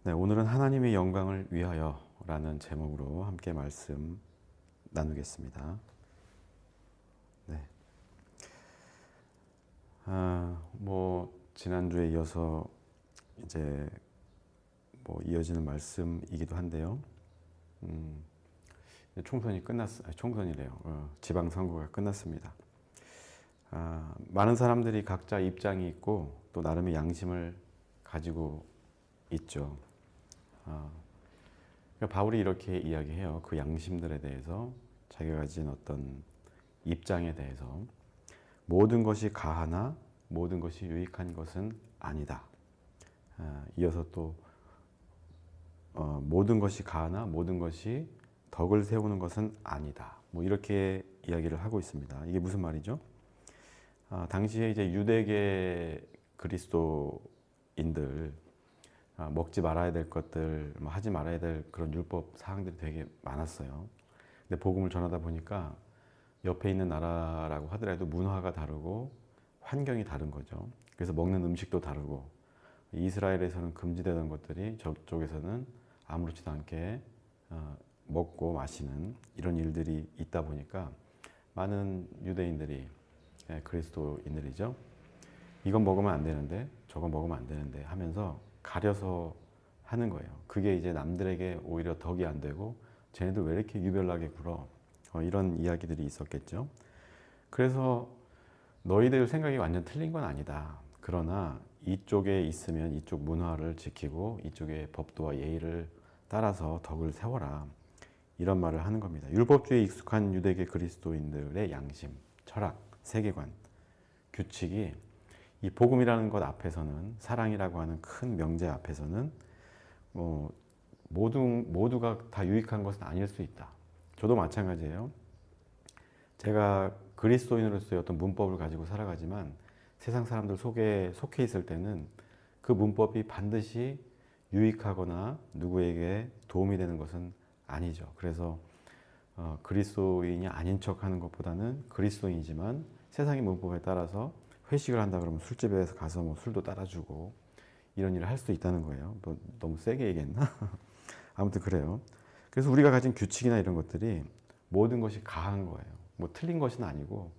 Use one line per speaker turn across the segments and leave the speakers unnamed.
네, 오늘은 하나님의 영광을 위하여 라는 제목으로 함께 말씀 나누겠습니다. 네. 지난주에 이어서 이제 이어지는 말씀이기도 한데요. 총선이 총선이래요. 지방선거가 끝났습니다. 많은 사람들이 각자 입장이 있고 또 나름의 양심을 가지고 있죠. 그러니까 바울이 이렇게 이야기해요. 그 양심들에 대해서 자기가 가진 어떤 입장에 대해서 모든 것이 가하나 모든 것이 유익한 것은 아니다. 이어서 또 모든 것이 가하나 모든 것이 덕을 세우는 것은 아니다. 이렇게 이야기를 하고 있습니다. 이게 무슨 말이죠? 당시에 이제 유대계 그리스도인들 먹지 말아야 될 것들, 하지 말아야 될 그런 율법 사항들이 되게 많았어요. 근데 복음을 전하다 보니까 옆에 있는 나라라고 하더라도 문화가 다르고 환경이 다른 거죠. 그래서 먹는 음식도 다르고 이스라엘에서는 금지되던 것들이 저쪽에서는 아무렇지도 않게 먹고 마시는 이런 일들이 있다 보니까 많은 유대인들이 그리스도인들이죠. 이건 먹으면 안 되는데 저건 먹으면 안 되는데 하면서 가려서 하는 거예요. 그게 이제 남들에게 오히려 덕이 안 되고 쟤네들 왜 이렇게 유별나게 굴어? 이런 이야기들이 있었겠죠. 그래서 너희들 생각이 완전 틀린 건 아니다. 그러나 이쪽에 있으면 이쪽 문화를 지키고 이쪽의 법도와 예의를 따라서 덕을 세워라. 이런 말을 하는 겁니다. 율법주의에 익숙한 유대계 그리스도인들의 양심, 철학, 세계관, 규칙이 이 복음이라는 것 앞에서는, 사랑이라고 하는 큰 명제 앞에서는 모두가 다 유익한 것은 아닐 수 있다. 저도 마찬가지예요. 제가 그리스도인으로서의 어떤 문법을 가지고 살아가지만 세상 사람들 속에 속해 있을 때는 그 문법이 반드시 유익하거나 누구에게 도움이 되는 것은 아니죠. 그래서 그리스도인이 아닌 척하는 것보다는 그리스도인이지만 세상의 문법에 따라서 회식을 한다 그러면 술집에 가서 술도 따라주고 이런 일을 할 수 있다는 거예요. 너무 세게 얘기했나? 아무튼 그래요. 그래서 우리가 가진 규칙이나 이런 것들이 모든 것이 가한 거예요. 틀린 것은 아니고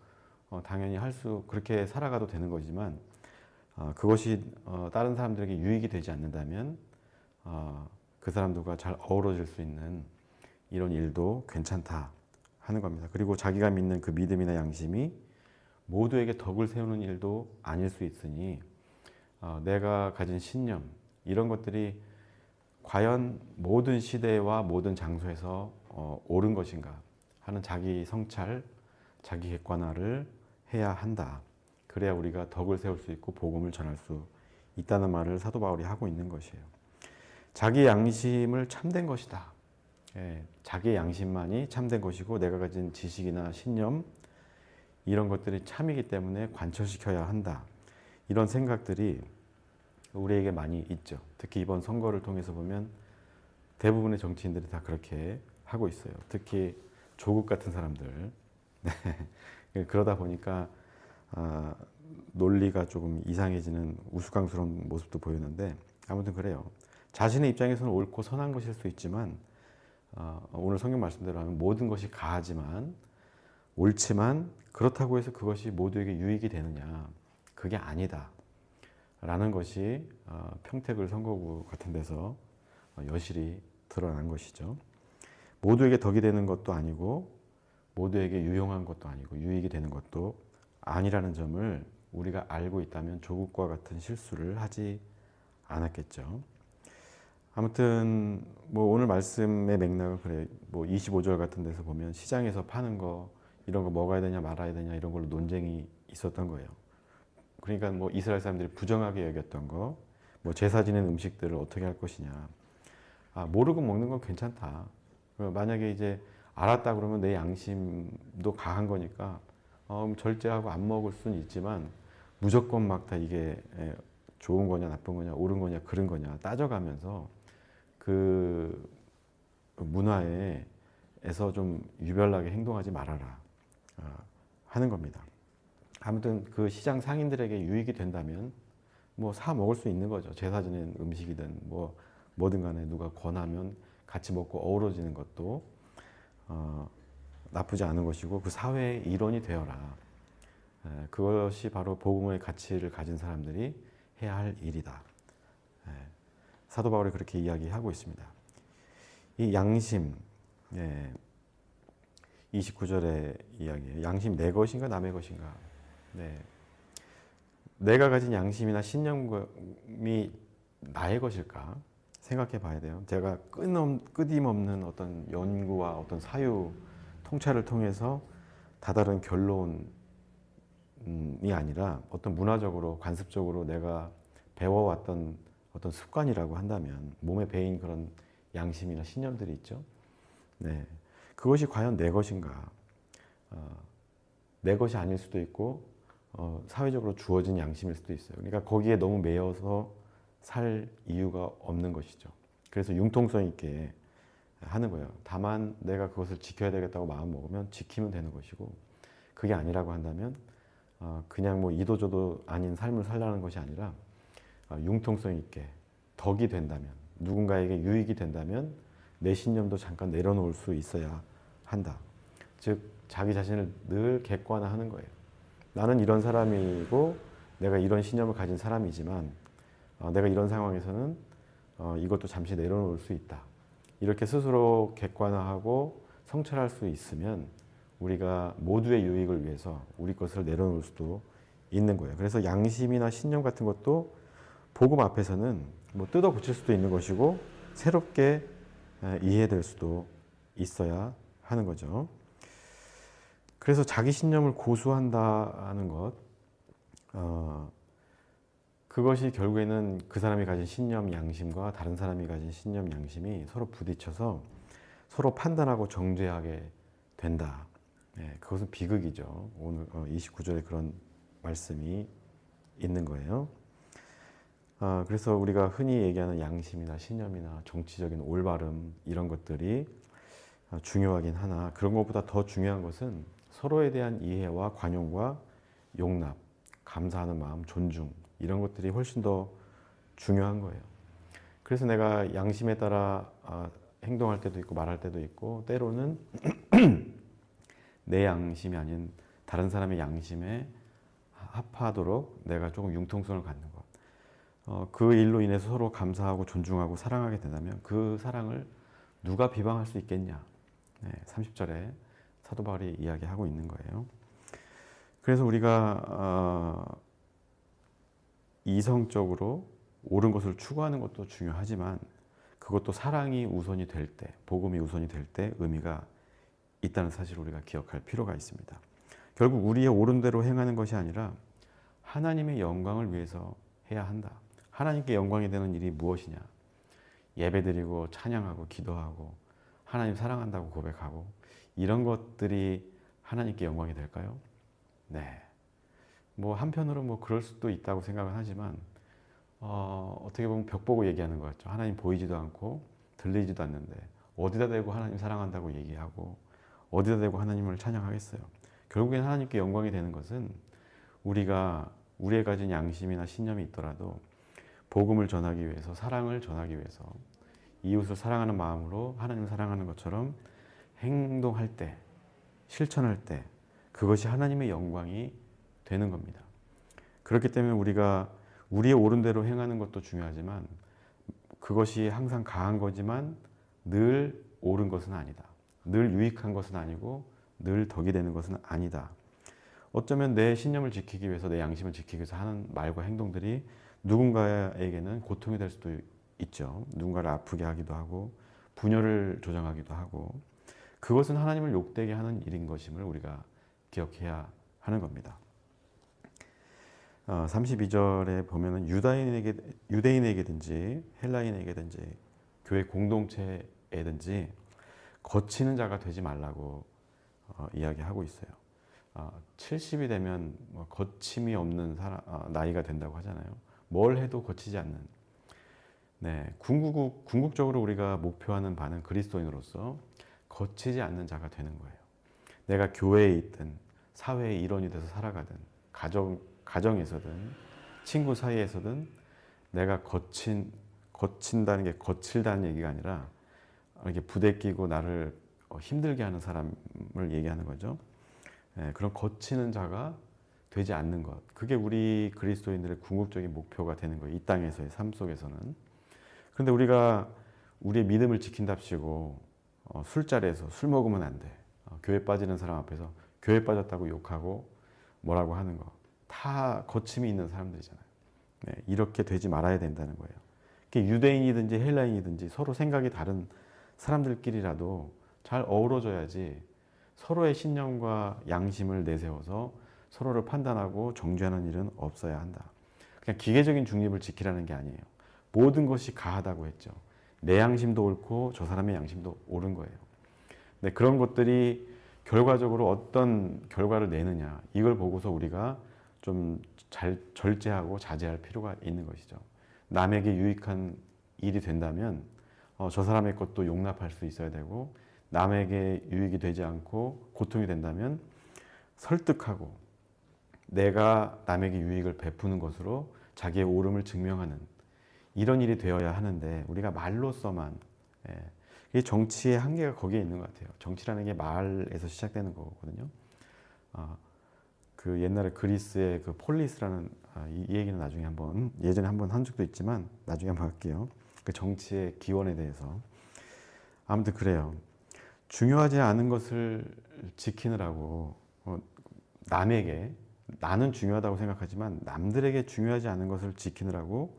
당연히 그렇게 살아가도 되는 거지만 그것이 다른 사람들에게 유익이 되지 않는다면 그 사람들과 잘 어우러질 수 있는 이런 일도 괜찮다 하는 겁니다. 그리고 자기가 믿는 그 믿음이나 양심이 모두에게 덕을 세우는 일도 아닐 수 있으니 내가 가진 신념 이런 것들이 과연 모든 시대와 모든 장소에서 옳은 것인가 하는 자기 성찰, 자기 객관화를 해야 한다. 그래야 우리가 덕을 세울 수 있고 복음을 전할 수 있다는 말을 사도 바울이 하고 있는 것이에요. 자기 양심을 참된 것이다. 자기 양심만이 참된 것이고 내가 가진 지식이나 신념 이런 것들이 참이기 때문에 관철시켜야 한다. 이런 생각들이 우리에게 많이 있죠. 특히 이번 선거를 통해서 보면 대부분의 정치인들이 다 그렇게 하고 있어요. 특히 조국 같은 사람들. 네. 그러다 보니까 논리가 조금 이상해지는 우스꽝스러운 모습도 보이는데 아무튼 그래요. 자신의 입장에서는 옳고 선한 것일 수 있지만 오늘 성경 말씀대로 하면 모든 것이 가하지만 옳지만 그렇다고 해서 그것이 모두에게 유익이 되느냐 그게 아니다 라는 것이 평택을 선거구 같은 데서 여실히 드러난 것이죠. 모두에게 덕이 되는 것도 아니고 모두에게 유용한 것도 아니고 유익이 되는 것도 아니라는 점을 우리가 알고 있다면 조국과 같은 실수를 하지 않았겠죠. 아무튼 오늘 말씀의 맥락은 그래 25절 같은 데서 보면 시장에서 파는 거 이런 거 먹어야 되냐 말아야 되냐 이런 걸로 논쟁이 있었던 거예요. 그러니까 이스라엘 사람들이 부정하게 여겼던 거, 제사 지낸 음식들을 어떻게 할 것이냐. 모르고 먹는 건 괜찮다. 만약에 이제 알았다 그러면 내 양심도 가한 거니까 절제하고 안 먹을 수는 있지만 무조건 막 다 이게 좋은 거냐 나쁜 거냐 옳은 거냐 그른 거냐 따져가면서 그 문화에서 좀 유별나게 행동하지 말아라 하는 겁니다. 아무튼 그 시장 상인들에게 유익이 된다면 사 먹을 수 있는 거죠. 제사 지낸 음식이든 뭐든 간에 누가 권하면 같이 먹고 어우러지는 것도 나쁘지 않은 것이고 그 사회의 일원이 되어라. 그것이 바로 복음의 가치를 가진 사람들이 해야 할 일이다. 사도 바울이 그렇게 이야기하고 있습니다. 이 양심, 29절의 이야기예요. 양심 내 것인가 남의 것인가. 내가 가진 양심이나 신념이 나의 것일까 생각해 봐야 돼요. 제가 끊임없는 어떤 연구와 어떤 사유, 통찰을 통해서 다다른 결론이 아니라 어떤 문화적으로 관습적으로 내가 배워왔던 어떤 습관이라고 한다면 몸에 배인 그런 양심이나 신념들이 있죠. 그것이 과연 내 것인가? 내 것이 아닐 수도 있고 사회적으로 주어진 양심일 수도 있어요. 그러니까 거기에 너무 매여서 살 이유가 없는 것이죠. 그래서 융통성 있게 하는 거예요. 다만 내가 그것을 지켜야 되겠다고 마음 먹으면 지키면 되는 것이고 그게 아니라고 한다면 그냥 뭐 이도저도 아닌 삶을 살라는 것이 아니라 융통성 있게 덕이 된다면 누군가에게 유익이 된다면 내 신념도 잠깐 내려놓을 수 있어야 한다. 즉 자기 자신을 늘 객관화하는 거예요. 나는 이런 사람이고 내가 이런 신념을 가진 사람이지만 내가 이런 상황에서는 이것도 잠시 내려놓을 수 있다. 이렇게 스스로 객관화하고 성찰할 수 있으면 우리가 모두의 유익을 위해서 우리 것을 내려놓을 수도 있는 거예요. 그래서 양심이나 신념 같은 것도 복음 앞에서는 뭐 뜯어 고칠 수도 있는 것이고 새롭게 이해될 수도 있어야 하는 거죠. 그래서 자기 신념을 고수한다는 것, 그것이 결국에는 그 사람이 가진 신념 양심과 다른 사람이 가진 신념 양심이 서로 부딪혀서 서로 판단하고 정죄하게 된다. 그것은 비극이죠. 오늘 29절에 그런 말씀이 있는 거예요. 그래서 우리가 흔히 얘기하는 양심이나 신념이나 정치적인 올바름 이런 것들이 중요하긴 하나 그런 것보다 더 중요한 것은 서로에 대한 이해와 관용과 용납, 감사하는 마음, 존중 이런 것들이 훨씬 더 중요한 거예요. 그래서 내가 양심에 따라 행동할 때도 있고 말할 때도 있고 때로는 내 양심이 아닌 다른 사람의 양심에 합하도록 내가 조금 융통성을 갖는 것. 그 일로 인해서 서로 감사하고 존중하고 사랑하게 된다면 그 사랑을 누가 비방할 수 있겠냐. 30절에 사도 바울이 이야기하고 있는 거예요. 그래서 우리가 이성적으로 옳은 것을 추구하는 것도 중요하지만 그것도 사랑이 우선이 될 때, 복음이 우선이 될 때 의미가 있다는 사실을 우리가 기억할 필요가 있습니다. 결국 우리의 옳은 대로 행하는 것이 아니라 하나님의 영광을 위해서 해야 한다. 하나님께 영광이 되는 일이 무엇이냐? 예배드리고 찬양하고 기도하고 하나님 사랑한다고 고백하고 이런 것들이 하나님께 영광이 될까요? 네. 뭐 한편으로 뭐 그럴 수도 있다고 생각은 하지만 어떻게 보면 벽 보고 얘기하는 것 같죠. 하나님 보이지도 않고 들리지도 않는데 어디다 대고 하나님 사랑한다고 얘기하고 어디다 대고 하나님을 찬양하겠어요. 결국엔 하나님께 영광이 되는 것은 우리가 우리의 가진 양심이나 신념이 있더라도 복음을 전하기 위해서 사랑을 전하기 위해서 이웃을 사랑하는 마음으로 하나님을 사랑하는 것처럼 행동할 때 실천할 때 그것이 하나님의 영광이 되는 겁니다. 그렇기 때문에 우리가 우리의 옳은 대로 행하는 것도 중요하지만 그것이 항상 강한 거지만 늘 옳은 것은 아니다. 늘 유익한 것은 아니고 늘 덕이 되는 것은 아니다. 어쩌면 내 신념을 지키기 위해서 내 양심을 지키기 위해서 하는 말과 행동들이 누군가에게는 고통이 될 수도 있죠. 누군가를 아프게 하기도 하고 분열을 조장하기도 하고 그것은 하나님을 욕되게 하는 일인 것임을 우리가 기억해야 하는 겁니다. 32절에 보면은 유대인에게든지 헬라인에게든지 교회 공동체에든지 거치는 자가 되지 말라고 이야기하고 있어요. 70이 되면 뭐 거침이 없는 나이가 된다고 하잖아요. 뭘 해도 거치지 않는. 궁극적으로 우리가 목표하는 바는 그리스도인으로서 거치지 않는 자가 되는 거예요. 내가 교회에 있든 사회의 일원이 돼서 살아가든 가정에서든 친구 사이에서든 내가 거친다는 게 거칠다는 얘기가 아니라 이렇게 부대끼고 나를 힘들게 하는 사람을 얘기하는 거죠. 예, 그런 거치는 자가 되지 않는 것. 그게 우리 그리스도인들의 궁극적인 목표가 되는 거예요. 이 땅에서의 삶 속에서는. 그런데 우리가 우리의 믿음을 지킨답시고 술자리에서 술 먹으면 안 돼. 교회 빠지는 사람 앞에서 교회 빠졌다고 욕하고 뭐라고 하는 거. 다 거침이 있는 사람들이잖아요. 네, 이렇게 되지 말아야 된다는 거예요. 유대인이든지 헬라인이든지 서로 생각이 다른 사람들끼리라도 잘 어우러져야지 서로의 신념과 양심을 내세워서 서로를 판단하고 정죄하는 일은 없어야 한다. 그냥 기계적인 중립을 지키라는 게 아니에요. 모든 것이 가하다고 했죠. 내 양심도 옳고 저 사람의 양심도 옳은 거예요. 근데 그런 것들이 결과적으로 어떤 결과를 내느냐 이걸 보고서 우리가 좀 잘 절제하고 자제할 필요가 있는 것이죠. 남에게 유익한 일이 된다면 저 사람의 것도 용납할 수 있어야 되고 남에게 유익이 되지 않고 고통이 된다면 설득하고 내가 남에게 유익을 베푸는 것으로 자기의 옳음을 증명하는 이런 일이 되어야 하는데 우리가 말로서만 이 정치의 한계가 거기에 있는 것 같아요. 정치라는 게 말에서 시작되는 거거든요. 그 옛날에 그리스의 그 폴리스라는 이 얘기는 나중에 한번 예전에 한번 한 적도 있지만 나중에 한번 할게요. 그 정치의 기원에 대해서 아무튼 그래요. 중요하지 않은 것을 지키느라고 남에게 나는 중요하다고 생각하지만 남들에게 중요하지 않은 것을 지키느라고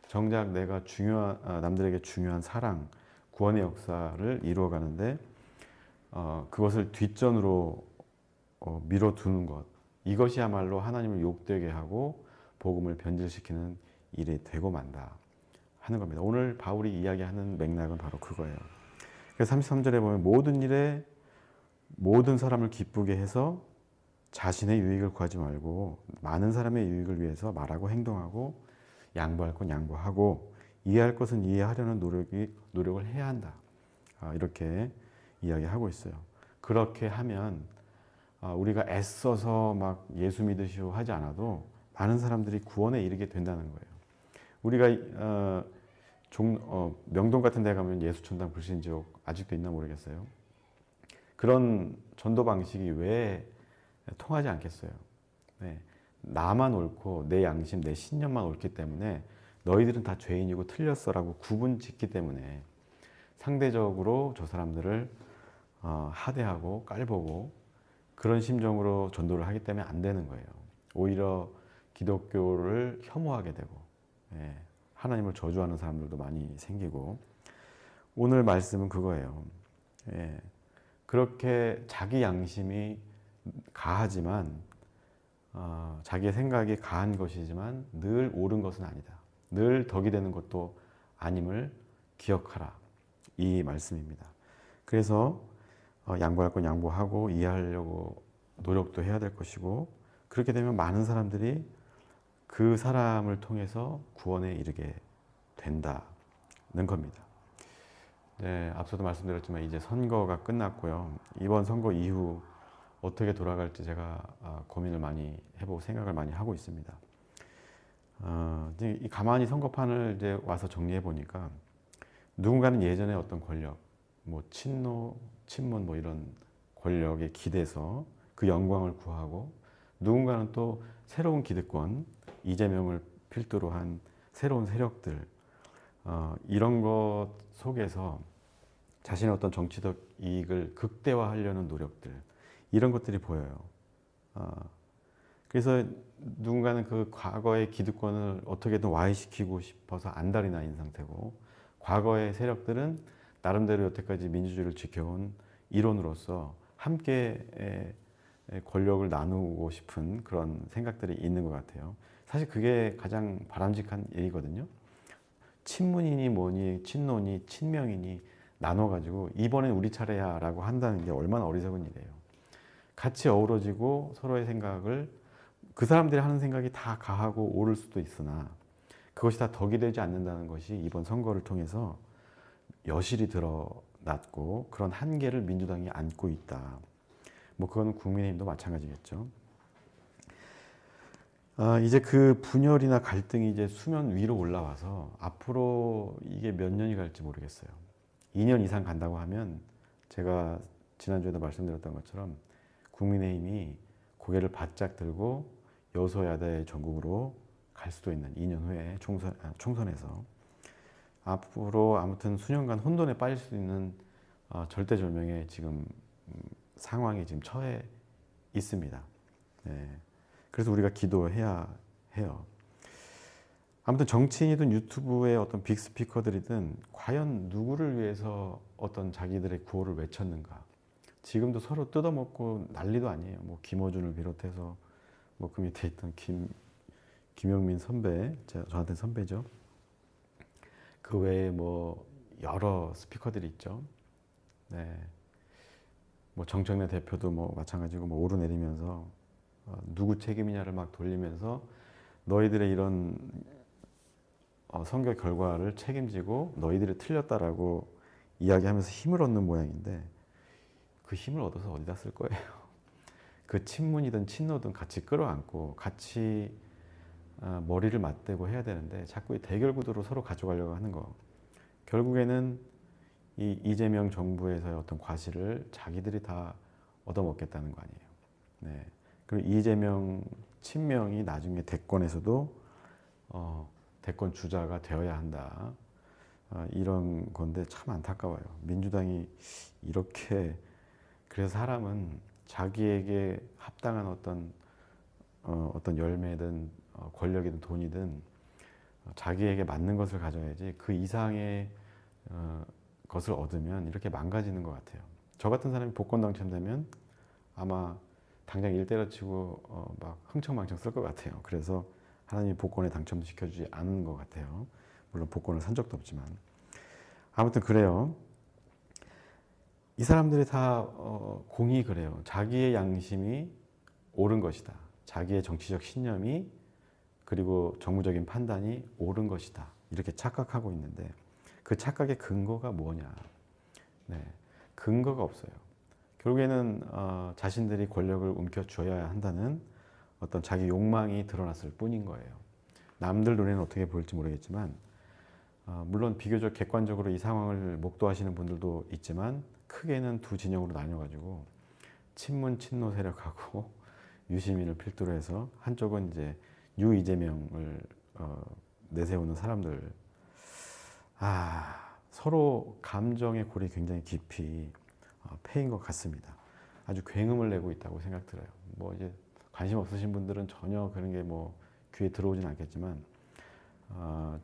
정작 내가 남들에게 중요한 사랑, 구원의 역사를 이루어가는데 그것을 뒷전으로 밀어두는 것 이것이야말로 하나님을 욕되게 하고 복음을 변질시키는 일이 되고 만다 하는 겁니다. 오늘 바울이 이야기하는 맥락은 바로 그거예요. 그래서 33절에 보면 모든 일에 모든 사람을 기쁘게 해서 자신의 유익을 구하지 말고 많은 사람의 유익을 위해서 말하고 행동하고 양보할 건 양보하고 이해할 것은 이해하려는 노력을 해야 한다. 이렇게 이야기하고 있어요. 그렇게 하면 우리가 애써서 막 예수 믿으시오 하지 않아도 많은 사람들이 구원에 이르게 된다는 거예요. 우리가 명동 같은 데 가면 예수천당 불신지옥 아직도 있나 모르겠어요. 그런 전도 방식이 왜 통하지 않겠어요? 네. 나만 옳고 내 양심, 내 신념만 옳기 때문에 너희들은 다 죄인이고 틀렸어라고 구분 짓기 때문에 상대적으로 저 사람들을 하대하고 깔보고 그런 심정으로 전도를 하기 때문에 안 되는 거예요. 오히려 기독교를 혐오하게 되고 하나님을 저주하는 사람들도 많이 생기고 오늘 말씀은 그거예요. 그렇게 자기 양심이 가하지만 자기의 생각이 가한 것이지만 늘 옳은 것은 아니다. 늘 덕이 되는 것도 아님을 기억하라. 이 말씀입니다. 그래서 양보할 건 양보하고 이해하려고 노력도 해야 될 것이고 그렇게 되면 많은 사람들이 그 사람을 통해서 구원에 이르게 된다는 겁니다. 네, 앞서도 말씀드렸지만 이제 선거가 끝났고요. 이번 선거 이후 어떻게 돌아갈지 제가 고민을 많이 해보고 생각을 많이 하고 있습니다. 이제 가만히 선거판을 이제 와서 정리해 보니까 누군가는 예전에 어떤 권력, 뭐 친노, 친문 뭐 이런 권력에 기대서 그 영광을 구하고 누군가는 또 새로운 기득권, 이재명을 필두로 한 새로운 세력들 이런 것 속에서 자신의 어떤 정치적 이익을 극대화하려는 노력들 이런 것들이 보여요. 그래서 누군가는 그 과거의 기득권을 어떻게든 와해시키고 싶어서 안달이 나 있는 상태고 과거의 세력들은 나름대로 여태까지 민주주의를 지켜온 일원으로서 함께 권력을 나누고 싶은 그런 생각들이 있는 것 같아요. 사실 그게 가장 바람직한 일이거든요. 친문이니 뭐니 친노니 친명이니 나눠가지고 이번엔 우리 차례야 라고 한다는 게 얼마나 어리석은 일이에요. 같이 어우러지고 서로의 생각을 그 사람들이 하는 생각이 다 가하고 옳을 수도 있으나 그것이 다 덕이 되지 않는다는 것이 이번 선거를 통해서 여실히 드러났고 그런 한계를 민주당이 안고 있다. 뭐 그건 국민의힘도 마찬가지겠죠. 이제 그 분열이나 갈등이 이제 수면 위로 올라와서 앞으로 이게 몇 년이 갈지 모르겠어요. 2년 이상 간다고 하면 제가 지난주에도 말씀드렸던 것처럼 국민의힘이 고개를 바짝 들고 여소야대 전국으로 갈 수도 있는 2년 후에 총선에서 앞으로 아무튼 수년간 혼돈에 빠질 수 있는 절대절명의 지금 상황에 지금 처해 있습니다. 네. 그래서 우리가 기도해야 해요. 아무튼 정치인이든 유튜브의 어떤 빅스피커들이든 과연 누구를 위해서 어떤 자기들의 구호를 외쳤는가. 지금도 서로 뜯어먹고 난리도 아니에요. 뭐 김어준을 비롯해서 뭐 그 밑에 있던 김영민 선배, 저한테 선배죠. 그 외에 뭐 여러 스피커들이 있죠. 네. 뭐 정청래 대표도 뭐 마찬가지고 뭐 오르내리면서 누구 책임이냐를 막 돌리면서 너희들의 이런 선거 결과를 책임지고 너희들이 틀렸다라고 이야기하면서 힘을 얻는 모양인데 그 힘을 얻어서 어디다 쓸 거예요? 그 친문이든 친노든 같이 끌어안고 같이 머리를 맞대고 해야 되는데 자꾸 이 대결 구도로 서로 가져가려고 하는 거. 결국에는 이 이재명 정부에서의 어떤 과실을 자기들이 다 얻어먹겠다는 거 아니에요. 네. 그리고 이재명 친명이 나중에 대권에서도 대권 주자가 되어야 한다. 이런 건데 참 안타까워요. 민주당이 이렇게 그래서 사람은 자기에게 합당한 어떤 열매든 권력이든 돈이든 자기에게 맞는 것을 가져야지 그 이상의 것을 얻으면 이렇게 망가지는 것 같아요. 저 같은 사람이 복권 당첨되면 아마 당장 일 때려치고 막 흥청망청 쓸 것 같아요. 그래서 하나님이 복권에 당첨시켜주지 않은 것 같아요. 물론 복권을 산 적도 없지만. 아무튼 그래요. 이 사람들이 다 공이 그래요. 자기의 양심이 옳은 것이다. 자기의 정치적 신념이 그리고 정무적인 판단이 옳은 것이다. 이렇게 착각하고 있는데 그 착각의 근거가 뭐냐. 네, 근거가 없어요. 결국에는 자신들이 권력을 움켜쥐어야 한다는 어떤 자기 욕망이 드러났을 뿐인 거예요. 남들 눈에는 어떻게 보일지 모르겠지만 물론 비교적 객관적으로 이 상황을 목도하시는 분들도 있지만 크게는 두 진영으로 나뉘어가지고 친문 친노 세력하고 유시민을 필두로 해서 한쪽은 이제 이재명을 내세우는 사람들 서로 감정의 골이 굉장히 깊이 패인 것 같습니다. 아주 굉음을 내고 있다고 생각 들어요. 뭐 이제 관심 없으신 분들은 전혀 그런 게 뭐 귀에 들어오진 않겠지만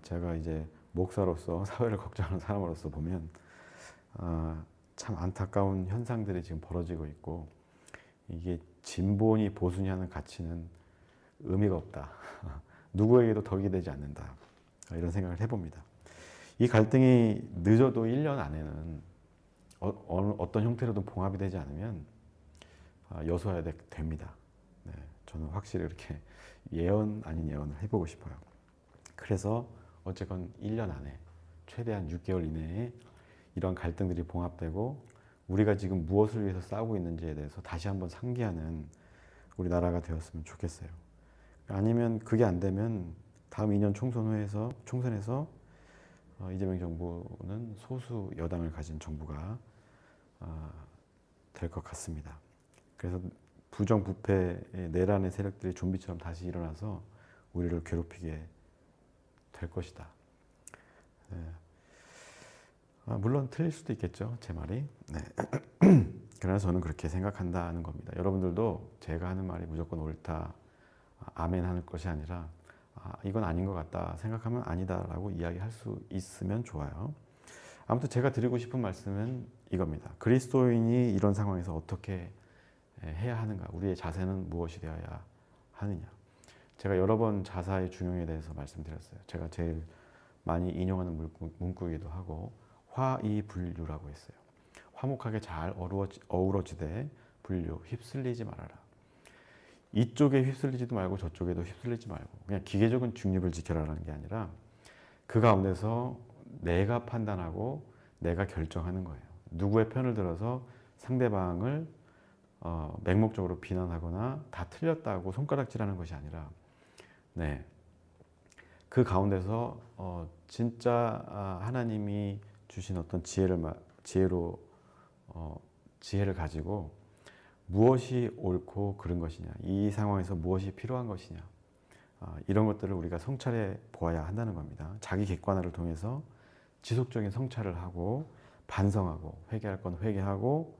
제가 이제 목사로서 사회를 걱정하는 사람으로서 보면 참 안타까운 현상들이 지금 벌어지고 있고 이게 진보니 보수니 하는 가치는 의미가 없다. 누구에게도 덕이 되지 않는다. 이런 생각을 해봅니다. 이 갈등이 늦어도 1년 안에는 어떤 형태로든 봉합이 되지 않으면 여소야 됩니다. 네, 저는 확실히 이렇게 예언 아닌 예언을 해보고 싶어요. 그래서 어쨌건 1년 안에 최대한 6개월 이내에 이런 갈등들이 봉합되고 우리가 지금 무엇을 위해서 싸우고 있는지에 대해서 다시 한번 상기하는 우리나라가 되었으면 좋겠어요. 아니면 그게 안 되면 다음 2년 총선에서 이재명 정부는 소수 여당을 가진 정부가 될 것 같습니다. 그래서 부정부패의 내란의 세력들이 좀비처럼 다시 일어나서 우리를 괴롭히게 될 것이다. 네. 물론 틀릴 수도 있겠죠, 제 말이. 네. 그러나 저는 그렇게 생각한다는 겁니다. 여러분들도 제가 하는 말이 무조건 옳다, 아멘 하는 것이 아니라 이건 아닌 것 같다 생각하면 아니다라고 이야기할 수 있으면 좋아요. 아무튼 제가 드리고 싶은 말씀은 이겁니다. 그리스도인이 이런 상황에서 어떻게 해야 하는가, 우리의 자세는 무엇이 되어야 하느냐. 제가 여러 번 자사의 중용에 대해서 말씀드렸어요. 제가 제일 많이 인용하는 문구이기도 하고 화이불류라고 했어요. 화목하게 잘 어우러지되 불류, 휩쓸리지 말아라. 이쪽에 휩쓸리지도 말고 저쪽에도 휩쓸리지 말고 그냥 기계적인 중립을 지켜라라는 게 아니라 그 가운데서 내가 판단하고 내가 결정하는 거예요. 누구의 편을 들어서 상대방을 맹목적으로 비난하거나 다 틀렸다고 손가락질하는 것이 아니라 네. 그 가운데서 진짜 하나님이 주신 어떤 지혜를 가지고 무엇이 옳고 그른 것이냐, 이 상황에서 무엇이 필요한 것이냐, 이런 것들을 우리가 성찰해 보아야 한다는 겁니다. 자기 객관화를 통해서 지속적인 성찰을 하고 반성하고 회개할 건 회개하고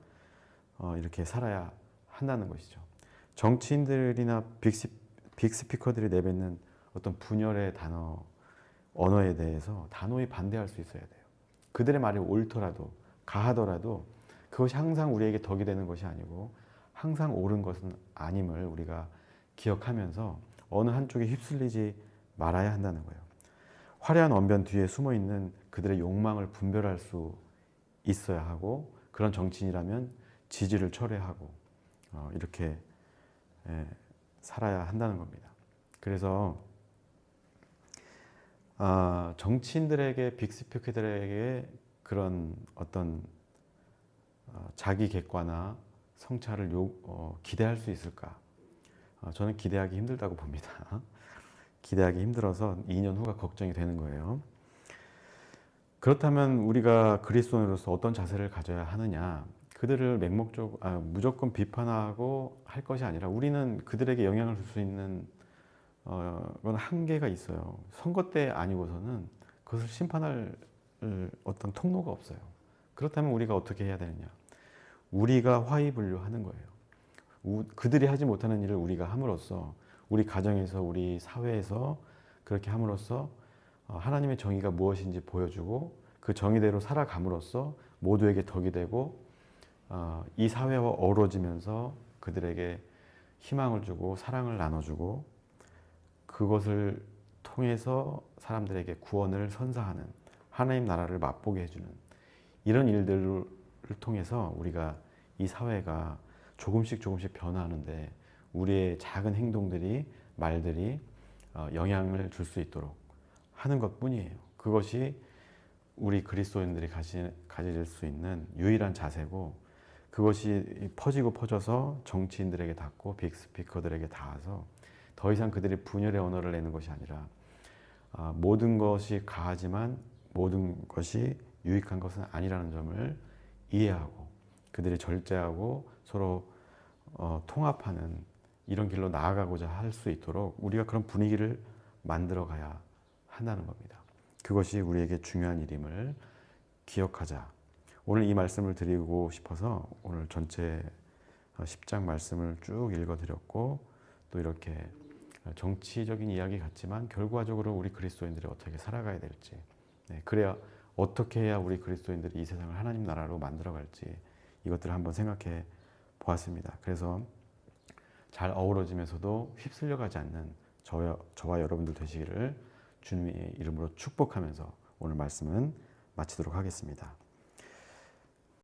이렇게 살아야 한다는 것이죠. 정치인들이나 빅스피커들이 내뱉는 어떤 분열의 언어에 대해서 단호히 반대할 수 있어야 돼요. 그들의 말이 옳더라도 가하더라도 그것이 항상 우리에게 덕이 되는 것이 아니고 항상 옳은 것은 아님을 우리가 기억하면서 어느 한쪽에 휩쓸리지 말아야 한다는 거예요. 화려한 언변 뒤에 숨어있는 그들의 욕망을 분별할 수 있어야 하고, 그런 정치인이라면 지지를 철회하고 이렇게 살아야 한다는 겁니다. 그래서 정치인들에게, 빅스피커들에게 그런 어떤 자기 객관화, 성찰을 기대할 수 있을까? 저는 기대하기 힘들다고 봅니다. 기대하기 힘들어서 2년 후가 걱정이 되는 거예요. 그렇다면 우리가 그리스도인으로서 어떤 자세를 가져야 하느냐? 그들을 무조건 비판하고 할 것이 아니라 우리는 그들에게 영향을 줄 수 있는 건 한계가 있어요. 선거 때 아니고서는 그것을 심판할 어떤 통로가 없어요. 그렇다면 우리가 어떻게 해야 되느냐? 우리가 화이분류하는 거예요. 그들이 하지 못하는 일을 우리가 함으로써, 우리 가정에서, 우리 사회에서 그렇게 함으로써 하나님의 정의가 무엇인지 보여주고 그 정의대로 살아감으로써 모두에게 덕이 되고 이 사회와 어우러지면서 그들에게 희망을 주고 사랑을 나눠주고 그것을 통해서 사람들에게 구원을 선사하는, 하나님 나라를 맛보게 해주는 이런 일들을 통해서 우리가 이 사회가 조금씩 변화하는데 우리의 작은 행동들이, 말들이 영향을 줄 수 있도록 하는 것뿐이에요. 그것이 우리 그리스도인들이 가질 수 있는 유일한 자세고, 그것이 퍼져서 정치인들에게 닿고 빅스피커들에게 닿아서 더 이상 그들이 분열의 언어를 내는 것이 아니라 모든 것이 가하지만 모든 것이 유익한 것은 아니라는 점을 이해하고 그들이 절제하고 서로 통합하는 이런 길로 나아가고자 할 수 있도록 우리가 그런 분위기를 만들어 가야 한다는 겁니다. 그것이 우리에게 중요한 일임을 기억하자. 오늘 이 말씀을 드리고 싶어서 오늘 전체 10장 말씀을 쭉 읽어드렸고, 또 이렇게 정치적인 이야기 같지만 결과적으로 우리 그리스도인들이 어떻게 살아가야 될지, 그래야 어떻게 해야 우리 그리스도인들이 이 세상을 하나님 나라로 만들어갈지 이것들을 한번 생각해 보았습니다. 그래서 잘 어우러지면서도 휩쓸려가지 않는 저와 여러분들 되시기를 주님의 이름으로 축복하면서 오늘 말씀은 마치도록 하겠습니다.